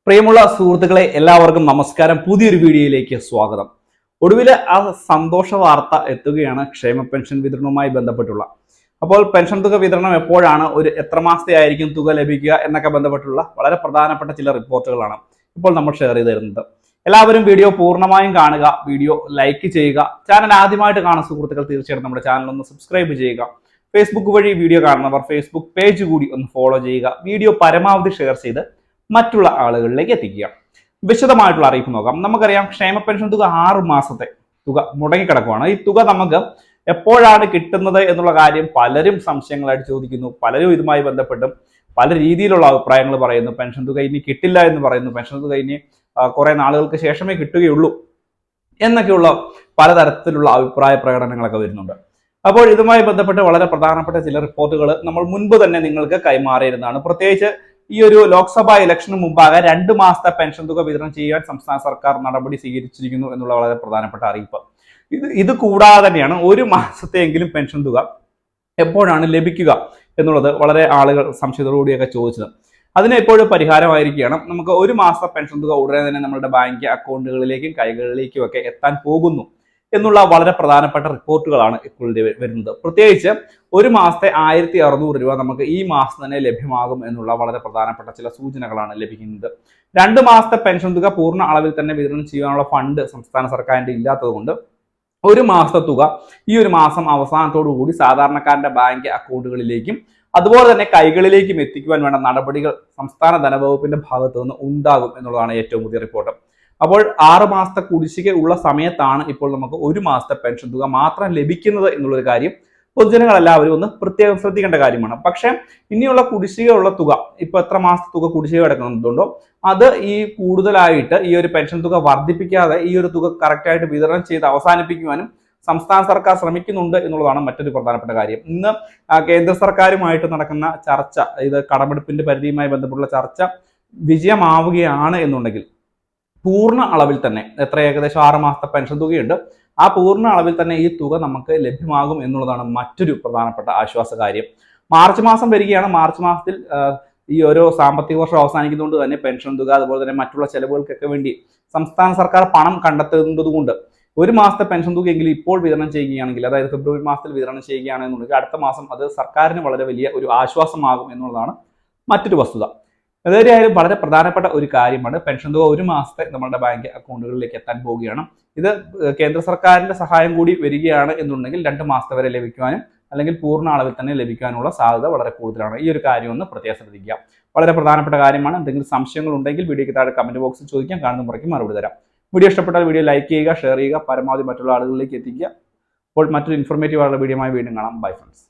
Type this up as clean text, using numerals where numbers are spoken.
പ്രിയമുള്ള സുഹൃത്തുക്കളെ എല്ലാവർക്കും നമസ്കാരം. പുതിയൊരു വീഡിയോയിലേക്ക് സ്വാഗതം. ഒടുവിൽ ആ സന്തോഷ വാർത്ത എത്തുകയാണ് ക്ഷേമ പെൻഷൻ വിതരണവുമായി ബന്ധപ്പെട്ടുള്ള. അപ്പോൾ പെൻഷൻ തുക വിതരണം എപ്പോഴാണ്, എത്ര മാസത്തെ ആയിരിക്കും തുക ലഭിക്കുക എന്നൊക്കെ ബന്ധപ്പെട്ടുള്ള വളരെ പ്രധാനപ്പെട്ട ചില റിപ്പോർട്ടുകളാണ് ഇപ്പോൾ നമ്മൾ ഷെയർ ചെയ്ത് തരുന്നത്. എല്ലാവരും വീഡിയോ പൂർണ്ണമായും കാണുക, വീഡിയോ ലൈക്ക് ചെയ്യുക. ചാനൽ ആദ്യമായിട്ട് കാണുന്ന സുഹൃത്തുക്കൾ തീർച്ചയായിട്ടും നമ്മുടെ ചാനൽ ഒന്ന് സബ്സ്ക്രൈബ് ചെയ്യുക. ഫേസ്ബുക്ക് വഴി വീഡിയോ കാണുന്നവർ ഫേസ്ബുക്ക് പേജ് കൂടി ഒന്ന് ഫോളോ ചെയ്യുക. വീഡിയോ പരമാവധി ഷെയർ ചെയ്ത് മറ്റുള്ള ആളുകളിലേക്ക് എത്തിക്കുക. വിശദമായിട്ടുള്ള അറിയിപ്പ് നോക്കാം. നമുക്കറിയാം ക്ഷേമ പെൻഷൻ തുക 6 മാസത്തെ തുക മുടങ്ങിക്കിടക്കുവാണ്. ഈ തുക നമുക്ക് എപ്പോഴാണ് കിട്ടുന്നത് എന്നുള്ള കാര്യം പലരും സംശയങ്ങളായിട്ട് ചോദിക്കുന്നു. പലരും ഇതുമായി ബന്ധപ്പെട്ടും പല രീതിയിലുള്ള അഭിപ്രായങ്ങൾ പറയുന്നു. പെൻഷൻ തുക ഇനി കിട്ടില്ല എന്ന് പറയുന്നു. പെൻഷൻ തുക ഇനി കുറെ നാളുകൾക്ക് ശേഷമേ കിട്ടുകയുള്ളൂ എന്നൊക്കെയുള്ള പലതരത്തിലുള്ള അഭിപ്രായ പ്രകടനങ്ങളൊക്കെ വരുന്നുണ്ട്. അപ്പോൾ ഇതുമായി ബന്ധപ്പെട്ട് വളരെ പ്രധാനപ്പെട്ട ചില റിപ്പോർട്ടുകൾ നമ്മൾ മുൻപ് തന്നെ നിങ്ങൾക്ക് കൈമാറിയിരുന്നതാണ്. പ്രത്യേകിച്ച് ഈ ഒരു ലോക്സഭാ ഇലക്ഷന് മുമ്പാകെ 2 മാസത്തെ പെൻഷൻ തുക വിതരണം ചെയ്യാൻ സംസ്ഥാന സർക്കാർ നടപടി സ്വീകരിച്ചിരിക്കുന്നു എന്നുള്ള വളരെ പ്രധാനപ്പെട്ട അറിയിപ്പ്. ഇത് കൂടാതെ തന്നെയാണ് 1 മാസത്തെയെങ്കിലും പെൻഷൻ തുക എപ്പോഴാണ് ലഭിക്കുക എന്നുള്ളത് വളരെ ആളുകൾ സംശയത്തോടുകൂടിയൊക്കെ ചോദിച്ചത്. അതിന് എപ്പോഴും പരിഹാരമായിരിക്കുകയാണ്. നമുക്ക് 1 മാസത്തെ പെൻഷൻ തുക ഉടനെ തന്നെ നമ്മുടെ ബാങ്ക് അക്കൗണ്ടുകളിലേക്കും കൈകളിലേക്കും ഒക്കെ എത്താൻ പോകുന്നു എന്നുള്ള വളരെ പ്രധാനപ്പെട്ട റിപ്പോർട്ടുകളാണ് ഇപ്പോൾ വരുന്നത്. പ്രത്യേകിച്ച് 1 മാസത്തെ 1600 രൂപ നമുക്ക് ഈ മാസം തന്നെ ലഭ്യമാകും എന്നുള്ള വളരെ പ്രധാനപ്പെട്ട ചില സൂചനകളാണ് ലഭിക്കുന്നത്. 2 മാസത്തെ പെൻഷൻ തുക പൂർണ്ണ അളവിൽ തന്നെ വിതരണം ചെയ്യാനുള്ള ഫണ്ട് സംസ്ഥാന സർക്കാരിന്റെ ഇല്ലാത്തതുകൊണ്ട് 1 മാസത്തെ തുക ഈ ഒരു മാസം അവസാനത്തോടു കൂടി സാധാരണക്കാരന്റെ ബാങ്ക് അക്കൗണ്ടുകളിലേക്കും അതുപോലെ തന്നെ കൈകളിലേക്കും എത്തിക്കുവാൻ വേണ്ട നടപടികൾ സംസ്ഥാന ധനവകുപ്പിന്റെ ഭാഗത്തു നിന്ന് ഉണ്ടാകും എന്നുള്ളതാണ് ഏറ്റവും പുതിയ റിപ്പോർട്ട്. അപ്പോൾ 6 മാസത്തെ കുടിശ്ശിക ഉള്ള സമയത്താണ് ഇപ്പോൾ നമുക്ക് 1 മാസത്തെ പെൻഷൻ തുക മാത്രം ലഭിക്കുന്നത് എന്നുള്ളൊരു കാര്യം പൊതുജനങ്ങൾ എല്ലാവരും ഒന്ന് പ്രത്യേകം ശ്രദ്ധിക്കേണ്ട കാര്യമാണ്. പക്ഷെ ഇനിയുള്ള കുടിശ്ശിക ഉള്ള തുക, ഇപ്പൊ എത്ര മാസത്തെ തുക കുടിശ്ശിക കിടക്കുന്നുണ്ടോ അത് ഈ കൂടുതലായിട്ട് ഈ ഒരു പെൻഷൻ തുക വർദ്ധിപ്പിക്കാതെ ഈ ഒരു തുക കറക്റ്റായിട്ട് വിതരണം ചെയ്ത് അവസാനിപ്പിക്കുവാനും സംസ്ഥാന സർക്കാർ ശ്രമിക്കുന്നുണ്ട് എന്നുള്ളതാണ് മറ്റൊരു പ്രധാനപ്പെട്ട കാര്യം. ഇന്ന് കേന്ദ്ര സർക്കാരുമായിട്ട് നടക്കുന്ന ചർച്ച, ഇത് കടമെടുപ്പിന്റെ പരിധിയുമായി ബന്ധപ്പെട്ടുള്ള ചർച്ച വിജയമാവുകയാണ് എന്നുണ്ടെങ്കിൽ പൂർണ്ണ അളവിൽ തന്നെ ഏകദേശം 6 മാസത്തെ പെൻഷൻ തുകയുണ്ട്, ആ പൂർണ്ണ അളവിൽ തന്നെ ഈ തുക നമുക്ക് ലഭ്യമാകും എന്നുള്ളതാണ് മറ്റൊരു പ്രധാനപ്പെട്ട ആശ്വാസ കാര്യം. മാർച്ച് മാസം വരികയാണ്. മാർച്ച് മാസത്തിൽ ഈ ഓരോ സാമ്പത്തിക വർഷം അവസാനിക്കുന്നതുകൊണ്ട് തന്നെ പെൻഷൻ തുക അതുപോലെ തന്നെ മറ്റുള്ള ചെലവുകൾക്കൊക്കെ വേണ്ടി സംസ്ഥാന സർക്കാർ പണം കണ്ടെത്തുന്നതുകൊണ്ട് 1 മാസത്തെ പെൻഷൻ തുകയെങ്കിലും ഇപ്പോൾ വിതരണം ചെയ്യുകയാണെങ്കിൽ, അതായത് ഫെബ്രുവരി മാസത്തിൽ വിതരണം ചെയ്യുകയാണെന്നുണ്ടെങ്കിൽ അടുത്ത മാസം അത് സർക്കാരിന് വളരെ വലിയ ഒരു ആശ്വാസമാകും എന്നുള്ളതാണ് മറ്റൊരു വസ്തുത. ഏതായാലും വളരെ പ്രധാനപ്പെട്ട ഒരു കാര്യമാണ്. പെൻഷൻ തുക 1 മാസത്തെ നമ്മുടെ ബാങ്ക് അക്കൗണ്ടുകളിലേക്ക് എത്താൻ പോവുകയാണ്. ഇത് കേന്ദ്ര സർക്കാരിന്റെ സഹായം കൂടി വരികയാണ് എന്നുണ്ടെങ്കിൽ 2 മാസത്തെ വരെ ലഭിക്കുവാനും അല്ലെങ്കിൽ പൂർണ്ണ അളവിൽ തന്നെ ലഭിക്കാനുള്ള സാധ്യത വളരെ കൂടുതലാണ്. ഈ ഒരു കാര്യം ഒന്ന് പ്രത്യേകം ശ്രദ്ധിക്കുക. വളരെ പ്രധാനപ്പെട്ട കാര്യമാണ്. എന്തെങ്കിലും സംശയങ്ങൾ ഉണ്ടെങ്കിൽ വീഡിയോയ്ക്ക് താഴെ കമന്റ് ബോക്സിൽ ചോദിക്കാം, കാണുന്ന മുറയ്ക്ക് മറുപടി തരാം. വീഡിയോ ഇഷ്ടപ്പെട്ടാൽ വീഡിയോ ലൈക്ക് ചെയ്യുക, ഷെയർ ചെയ്യുക, പരമാവധി മറ്റുള്ള ആളുകളിലേക്ക് എത്തിക്കുക. അപ്പോൾ മറ്റൊരു ഇൻഫോർമേറ്റീവ് ആയിട്ടുള്ള വീഡിയോയുമായി വീണ്ടും കാണാം. Bye friends.